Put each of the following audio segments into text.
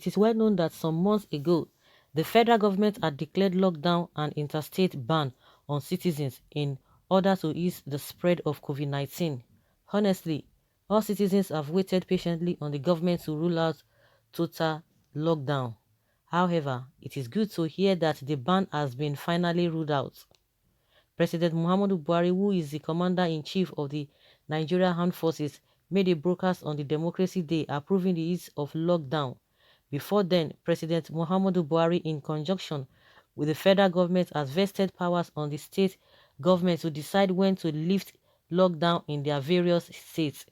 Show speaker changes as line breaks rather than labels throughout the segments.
It is well known that some months ago, the federal government had declared lockdown and interstate ban on citizens in order to ease the spread of COVID-19. Honestly, all citizens have waited patiently on the government to rule out total lockdown. However, it is good to hear that the ban has been finally ruled out. President Muhammadu Buhari, who is the commander-in-chief of the Nigerian Armed Forces, made a broadcast on the Democracy Day approving the ease of lockdown. Before then, President Muhammadu Buhari, in conjunction with the federal government, has vested powers on the state government to decide when to lift lockdown in their various states.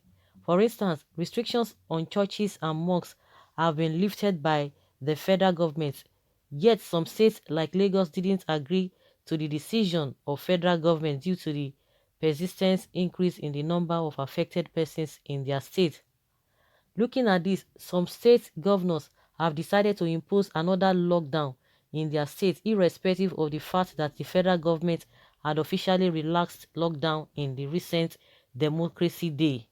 For instance, restrictions on churches and mosques have been lifted by the federal government, yet some states like Lagos didn't agree to the decision of federal government due to the persistent increase in the number of affected persons in their state. Looking at this, some state governors have decided to impose another lockdown in their state, irrespective of the fact that the federal government had officially relaxed lockdown in the recent Democracy Day.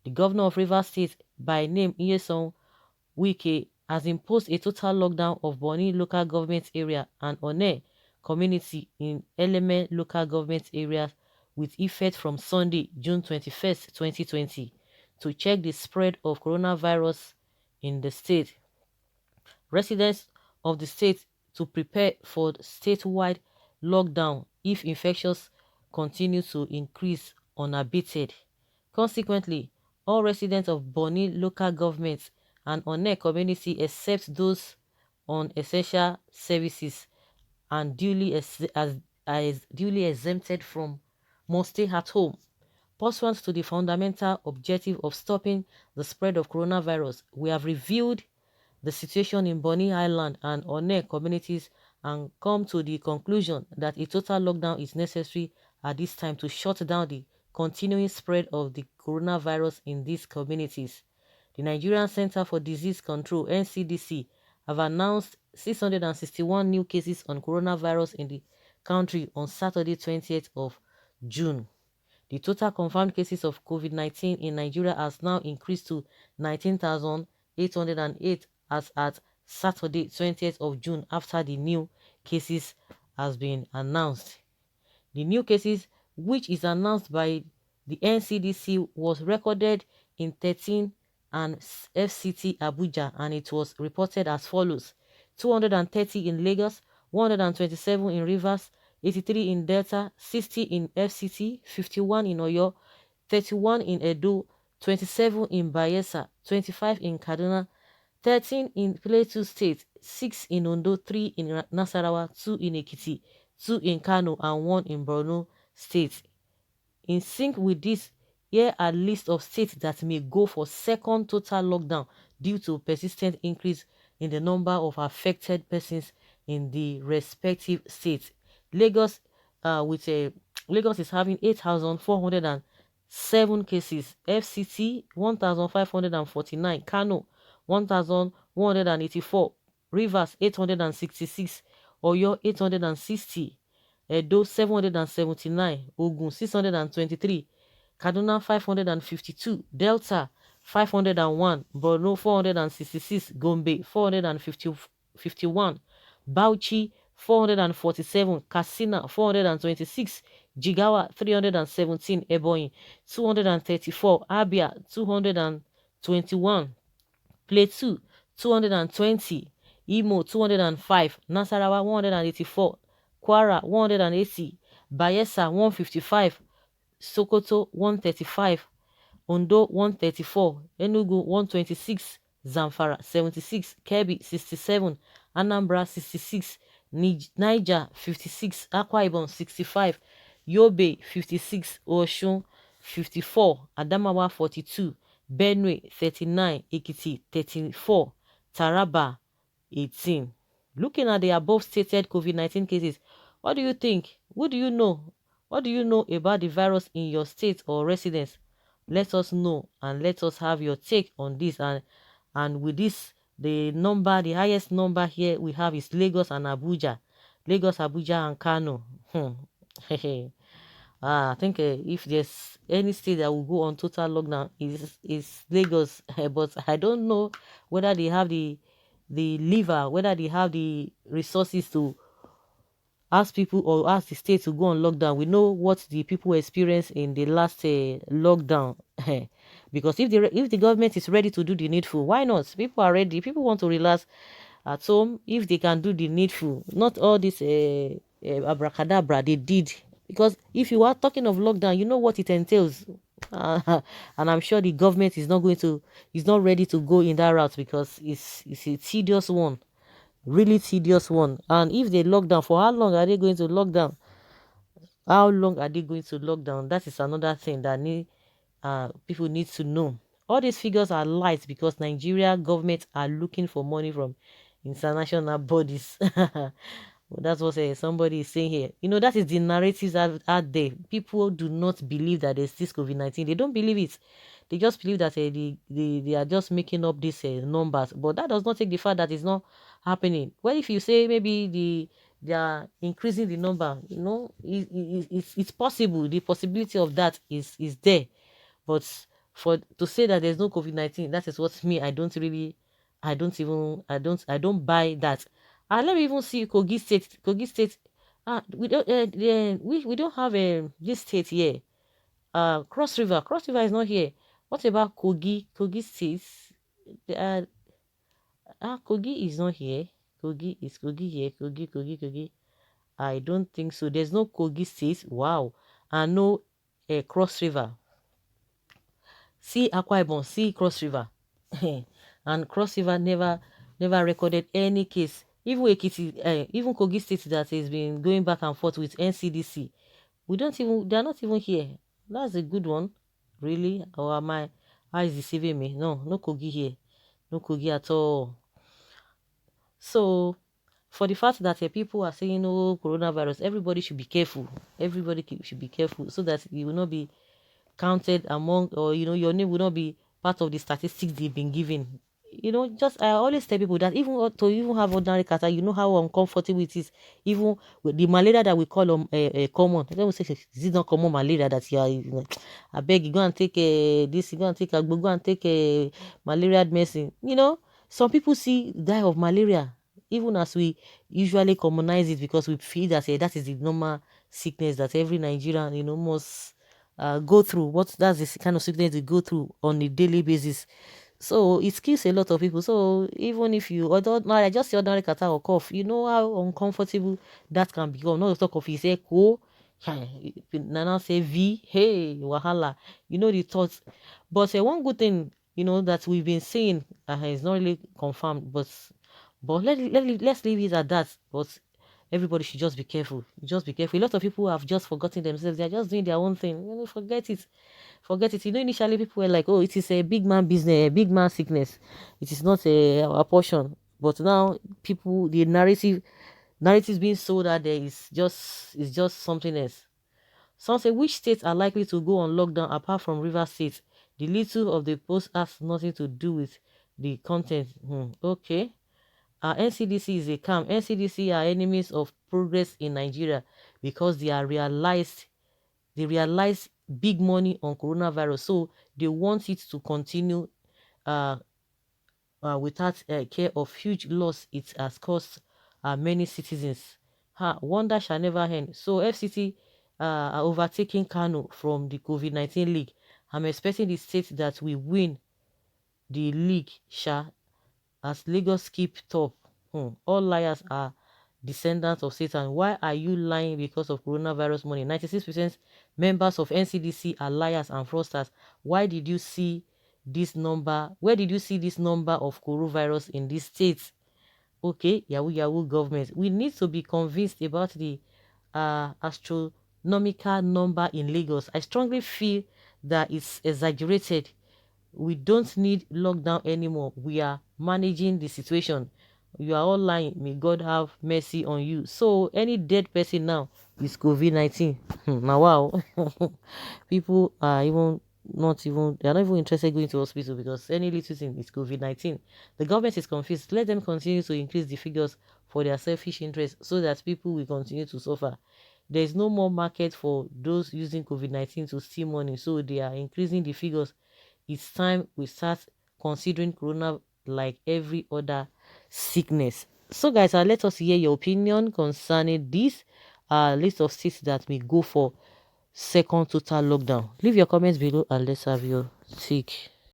The governor of Rivers State, by name ÇØV1Ď-19, has imposed a total lockdown of Bonny local government area and One community in Eleme local government areas with effect from Sunday, June 21st, 2020, to check the spread of coronavirus in the state. Residents of the state to prepare for statewide lockdown if infections continue to increase unabated. Consequently, all residents of Bonny local government and One community, except those on essential services and duly exempted from, must stay at home. Pursuant to the fundamental objective of stopping the spread of coronavirus, we have reviewed the situation in Bonny Island and One communities and come to the conclusion that a total lockdown is necessary at this time to shut down the continuing spread of the coronavirus in these communities. The Nigerian Center for Disease Control (NCDC) have announced 661 new cases on coronavirus in the country on Saturday, 20th of June. The total confirmed cases of COVID-19 in Nigeria has now increased to 19,808 as at Saturday, 20th of June, after the new cases has been announced. The new cases, which is announced by the NCDC, was recorded in 13 and FCT Abuja, and it was reported as follows: 230 in Lagos, 127 in Rivers, 83 in Delta, 60 in FCT, 51 in Oyo, 31 in Edo, 27 in Bayelsa, 25 in Kaduna, 13 in Plateau State, 6 in Ondo, 3 in Nasarawa, 2 in Ekiti, 2 in Kano, and 1 in Borno State. In sync with this, here are a list of states that may go for second total lockdown due to persistent increase in the number of affected persons in the respective states. Lagos, Lagos is having 8,407 cases. FCT 1,549. Kano 1,184. Rivers 866. Oyo 860. Edo 779. Ogun 623. Kaduna 552, Delta 501, Borno 466, Gombe 451, Bauchi 447, Katsina 426, Jigawa 317, Ebonyi 234, Abia 221, Plateau 220, Imo 205, Nasarawa 184, Kwara 180, Bayelsa 155, Sokoto 135, Ondo 134, Enugu 126, Zamfara 76, Kebbi 67, Anambra 66, Niger 56, Akwa Ibom 65, Yobe 56, Osun 54, Adamawa 42, Benue 39, Ekiti 34, Taraba 18. Looking at the above stated COVID-19 cases, what do you think? What do you know? What do you know about the virus in your state or residence? Let us know and let us have your take on this. And with this, the highest number here we have is Lagos and Abuja. Lagos, Abuja, and Kano. I think if there's any state that will go on total lockdown is Lagos. But I don't know whether they have the the lever, whether they have the resources to ask people or ask the state to go on lockdown. We know what the people experienced in the last lockdown. Because if the government is ready to do the needful, why not? People are ready. People want to relax at home. If they can do the needful, not all this abracadabra they did. Because if you are talking of lockdown, you know what it entails. And I'm sure the government is not ready to go in that route, because it's a tedious one, really tedious one. And if they lock down, for how long are they going to lock down? How long are they going to lock down? That is another thing that people need to know. All these figures are lies because Nigeria government are looking for money from international bodies. That's what somebody is saying here. That is the narratives out there. People do not believe that there's this COVID-19. They don't believe it. They just believe that they are just making up these numbers. But that does not take the fact that it's not happening. Well, if you say maybe they are increasing the number, it's possible. The possibility of that is there. But for to say that there's no COVID-19, that is what me, I don't buy that. And let me even see Kogi State. Kogi State, we don't have this state here. Cross River is not here. What about Kogi? Kogi State? Uh, Kogi is not here. Kogi here? Kogi. I don't think so. There's no Kogi State. Wow. And no Cross River. See Akwa Ibom, see Cross River. And Cross River never recorded any case. Even even Kogi State that has been going back and forth with NCDC, they're not even here. That's a good one. Really? Or am I eyes deceiving me? No Kogi here. No Kogi at all. So for the fact that people are saying no coronavirus, everybody should be careful. Everybody should be careful so that you will not be counted among, or your name will not be part of the statistics they've been given. Just I always tell people that even to even have ordinary catarrh, you know how uncomfortable it is. Even with the malaria that we call common, they say, is it not common malaria that I beg you, go and take this, you go and take go and take malaria medicine. Some people die of malaria, even as we usually commonize it, because we feel that that is the normal sickness that every Nigerian must go through. That's the kind of sickness they go through on a daily basis. So it kills a lot of people. So even if you I just say ordinary catarrh or cough, you know how uncomfortable that can become. Not to talk of you say co, Nana say V, hey wahala. The thoughts. But one good thing that we've been saying is not really confirmed, but let's leave it at that. But everybody should just be careful. Just be careful. A lot of people have just forgotten themselves. They're just doing their own thing. Forget it. Forget it. Initially people were like, oh, it is a big man business, a big man sickness. It is not a portion. But now the narratives being sold out there is just something else. Some say, which states are likely to go on lockdown apart from River State? The little of the post has nothing to do with the content. Okay. NCDC is a camp. NCDC are enemies of progress in Nigeria because they realize big money on coronavirus. So they want it to continue uh, without care of huge loss it has caused many citizens. Wonder shall never end. So FCT are overtaking Kano from the COVID-19 league. I'm expecting the state that we win the league as Lagos keep top. All liars are descendants of Satan. Why are you lying because of coronavirus money? 96% members of NCDC are liars and fraudsters. Why did you see this number? Where did you see this number of coronavirus in this state? Okay, Yahoo government. We need to be convinced about the astronomical number in Lagos. I strongly feel that it's exaggerated. We don't need lockdown anymore. We are managing the situation. You are all lying. May God have mercy on you. So any dead person now is COVID-19. Now wow. People are they're not even interested going to hospital because any little thing is COVID-19. The government is confused. Let them continue to increase the figures for their selfish interests so that people will continue to suffer. There is no more market for those using COVID-19 to steal money, so they are increasing the figures. It's time we start considering corona like every other sickness. So guys, let us hear your opinion concerning this list of states that may go for second total lockdown. Leave your comments below and let's have your take.